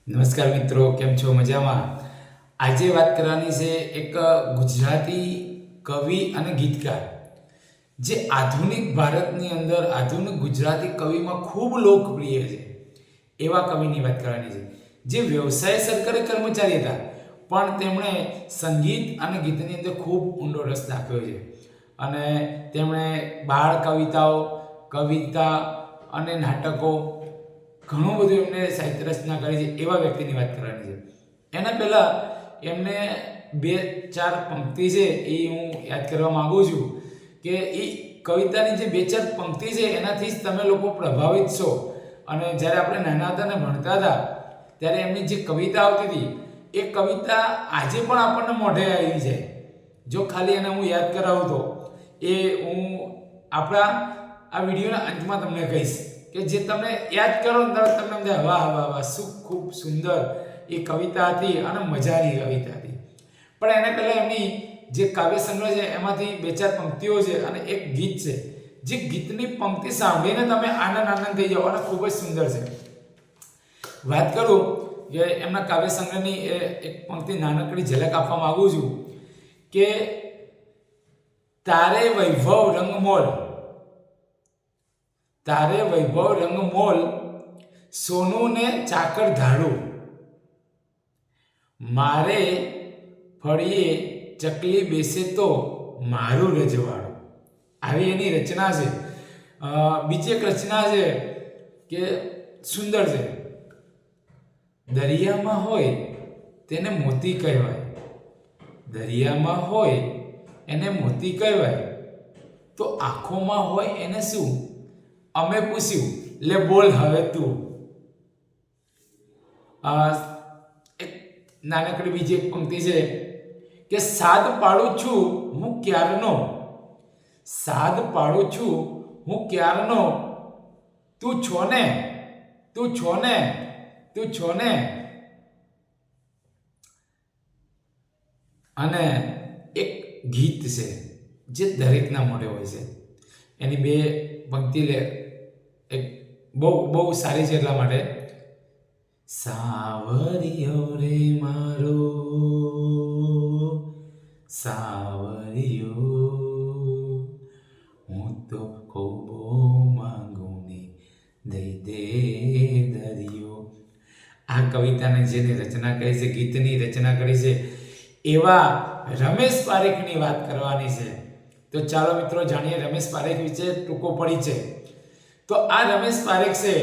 નમસ્કાર મિત્રો, કેમ છો? મજામાં? આજે વાત કરવાની છે એક ગુજરાતી કવિ અને ગીતકાર જે આધુનિક ભારતની અંદર આધુનિક ગુજરાતી કવિમાં ખૂબ લોકપ્રિય છે એવા કવિની વાત કરવાની છે, જે વ્યવસાય સરકારી કર્મચારી હતા પણ તેમણે સંગીત અને ગીતની અંદર ખૂબ ઊંડો રસ દાખવ્યો છે. અને તેમણે બાળ કવિતાઓ, કવિતા અને નાટકો ઘણું બધું એમને સાહિત્ય રચના કરી છે એવા વ્યક્તિની વાત કરવાની છે. એના પહેલાં એમને બે ચાર પંક્તિ છે એ હું યાદ કરવા માગું છું કે એ કવિતાની જે બે ચાર પંક્તિ છે એનાથી જ તમે લોકો પ્રભાવિત છો. અને જ્યારે આપણે નાના હતા ને ભણતા હતા ત્યારે એમની જે કવિતા આવતી હતી એ કવિતા આજે પણ આપણને મોઢે આવી જાય. જો ખાલી એને હું યાદ કરાવું તો એ હું આપણા આ વિડીયોના અંતમાં તમને કહીશ કે જે તમે યાદ કરો ને તરત તમને એમ થાય વાહ વાહ વાહ, શું ખૂબ સુંદર એ કવિતા હતી અને મજાની કવિતા હતી. પણ એને પહેલાં એમની જે કાવ્ય સંગ્રહ છે એમાંથી બે ચાર પંક્તિઓ છે અને એક ગીત છે, જે ગીતની પંક્તિ સાંભળીને તમે આનંદ થઈ જાઓ અને ખૂબ જ સુંદર છે. વાત કરું કે એમના કાવ્ય સંગ્રહની એક પંક્તિ નાનકડી ઝલક આપવા માંગુ છું કે તારે વૈભવ રંગમોલ, તારે વૈભવ રંગમોલ, સોનું ને ચાકર ધાડું, મારે ફળીએ ચકલી બેસે તો મારું રજવાડું. આવી એની રચના છે. બીજી એક રચના છે કે સુંદર છે. દરિયામાં હોય તેને મોતી કહેવાય, દરિયામાં હોય એને મોતી કહેવાય, તો આંખોમાં હોય એને શું? અમે પૂછ્યું, લે બોલ હવે તું. એક નાનકડી બીજી એક પંક્તિ છે કે સાદ પાડું છું હું ક્યારનો, સાદ પાડું છું હું ક્યારનો, તું છો ને, તું છો ને, તું છો ને. અને એક ગીત છે જે દરેકના મોઢે હોય છે. એની બે પંક્તિ લે એક બહુ બહુ સારી છે એટલા માટે. સાવરિયો રે મારો, સાવરિયો, હું તો કોબો માંગુ ને દઈ દે દરિયો. આ કવિતાને જેની રચના કરી છે, ગીતની રચના કરી છે, એવા રમેશ પારેખની વાત કરવાની છે. તો ચાલો મિત્રો જાણીએ રમેશ પારેખ વિશે ટૂંકો પરિચય. તો આ રમેશ પારેખ છે,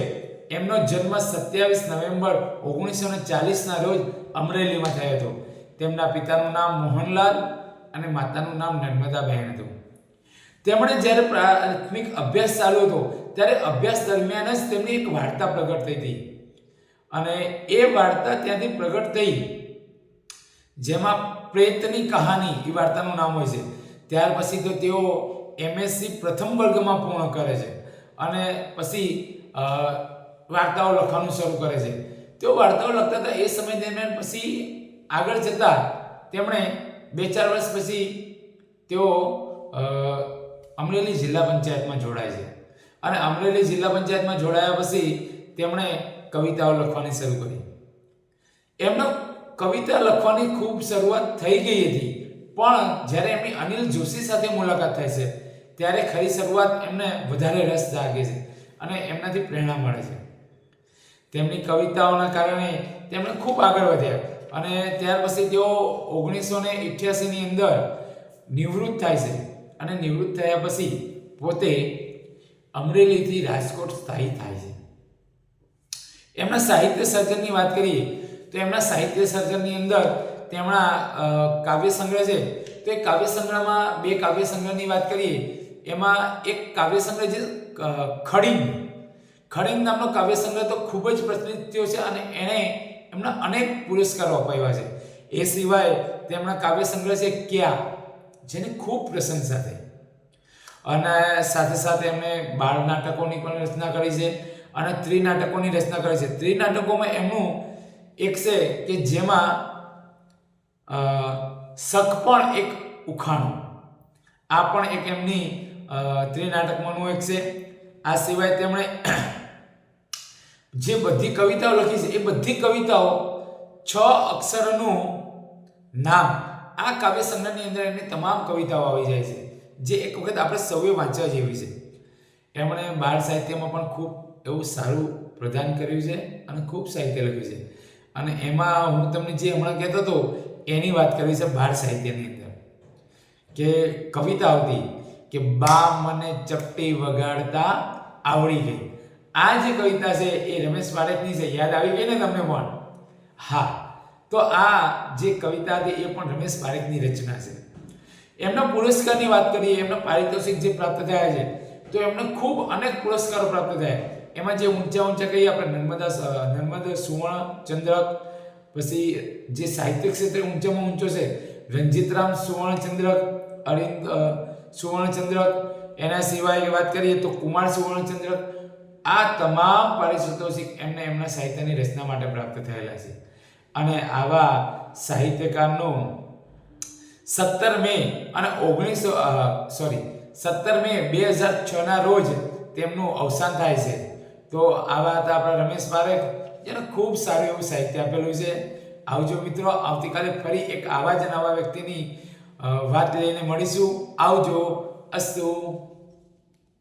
એમનો જન્મ 27 નવેમ્બર 1940ના રોજ અમરેલીમાં થયો હતો. તેમના પિતાનું નામ મોહનલાલ અને માતાનું નામ નર્મદાબહેન હતું. તેમણે જ્યારે પ્રાથમિક અભ્યાસ ચાલુ હતો ત્યારે અભ્યાસ દરમિયાન જ તેમની એક વાર્તા પ્રગટ થઈ હતી. અને એ વાર્તા ત્યાંથી પ્રગટ થઈ જેમાં પ્રેતની કહાની એ વાર્તાનું નામ હોય છે. ત્યાર પછી તો તેઓ એમએસસી પ્રથમ વર્ગમાં પૂર્ણ કરે છે અને પછી વાર્તાઓ લખવાનું શરૂ કરે છે. તેઓ વાર્તાઓ લખતા હતા એ સમય દરમિયાન પછી આગળ જતા તેમણે 2-4 વર્ષ પછી તેઓ અમરેલી જિલ્લા પંચાયતમાં જોડાય છે. અને અમરેલી જિલ્લા પંચાયતમાં જોડાયા પછી તેમણે કવિતાઓ લખવાની શરૂ કરી. એમનો કવિતા લખવાની ખૂબ શરૂઆત થઈ ગઈ હતી, પણ જ્યારે એમની અનિલ જોશી સાથે મુલાકાત થાય છે ત્યારે ખરી શરૂઆત એમને વધારે રસ જાગે છે અને એમનાથી પ્રેરણા મળે છે. તેમની કવિતાઓના કારણે તેમણે ખૂબ આગળ વધ્યા અને ત્યાર પછી તેઓ 1988ની અંદર નિવૃત્ત થાય છે. અને નિવૃત્ત થયા પછી પોતે અમરેલીથી રાજકોટ સ્થાયી થાય છે. એમના સાહિત્ય સર્જનની વાત કરીએ તો એમના સાહિત્ય સર્જનની અંદર તેમના કાવ્ય સંગ્રહ છે. તો એ કાવ્ય સંગ્રહમાં બે કાવ્ય સંગ્રહની વાત કરીએ. એમાં એક કાવ્ય સંગ્રહ છે ખડિંગ. ખડિંગ નામનો કાવ્ય સંગ્રહ તો ખૂબ જ પ્રચલિત થયો છે અને એણે એમના અનેક પુરસ્કારો અપાવ્યા છે. એ સિવાય તેમના કાવ્ય સંગ્રહ છે ક્યા, જેની ખૂબ પ્રશંસા થઈ. અને સાથે સાથે એમણે બાળ નાટકોની પણ રચના કરી છે અને ત્રિનાટકોની રચના કરી છે. ત્રિનાટકોમાં એમનું એક છે કે જેમાં શક પણ એક ઉખાણું, આ પણ એક એમની ત્રિનાટકમાંનું એક છે. આ સિવાય તેમણે જે બધી કવિતાઓ લખી છે એ બધી કવિતાઓ 6 અક્ષરનું નામ આ કાવ્ય સંગ્રહની અંદર એમની તમામ કવિતાઓ આવી જાય છે, જે એક વખત આપણે સૌએ વાંચવા જેવી છે. એમણે બાળ સાહિત્યમાં પણ ખૂબ એવું સારું પ્રદાન કર્યું છે અને ખૂબ સાહિત્ય લખ્યું છે. અને એમાં હું તમને જે હમણાં કહેતો હતો એની વાત કરવી છે. બાળ સાહિત્યની અંદર કે કવિતા આવતી કે બા મને ચપટી વગાડતા આવડી ગઈ. આ જે કવિતા છે એ રમેશ પારેખની છે. યાદ આવી ગઈ ને તમને પણ? હા, તો આ જે કવિતા હતી એ પણ રમેશ પારેખની રચના છે. એમના પુરસ્કારની વાત કરીએ, એમના પારિતોષિક જે પ્રાપ્ત થયા છે, તો એમને ખૂબ અનેક પુરસ્કારો પ્રાપ્ત થયા. એમાં જે ઊંચા કહીએ આપણે નર્મદા સુવર્ણ ચંદ્રક, પછી જે સાહિત્ય ક્ષેત્રે ઊંચામાં ઊંચો છે રંજીતરામ સુવર્ણ ચંદ્રક, અરિંદ સુવર્ણ ચંદ્રક, એના સિવાય વાત કરીએ તો કુમાર સુવર્ણ ચંદ્રક. આ તમામ પારિતોષિક એમને એમના સાહિત્યની રચના માટે પ્રાપ્ત થયેલા છે. અને આવા સાહિત્યકારનું 17 મે 2006 ના રોજ તેમનું અવસાન થાય છે. તો આવા હતા આપણા રમેશ પારેખ, જેને ખૂબ સારું એવું સાહિત્ય આપેલું છે. આવજો મિત્રો, આવતીકાલે ફરી એક આવા જ નવા વ્યક્તિની વાત લઈને મળીશું. આવજો. અસ્તુ.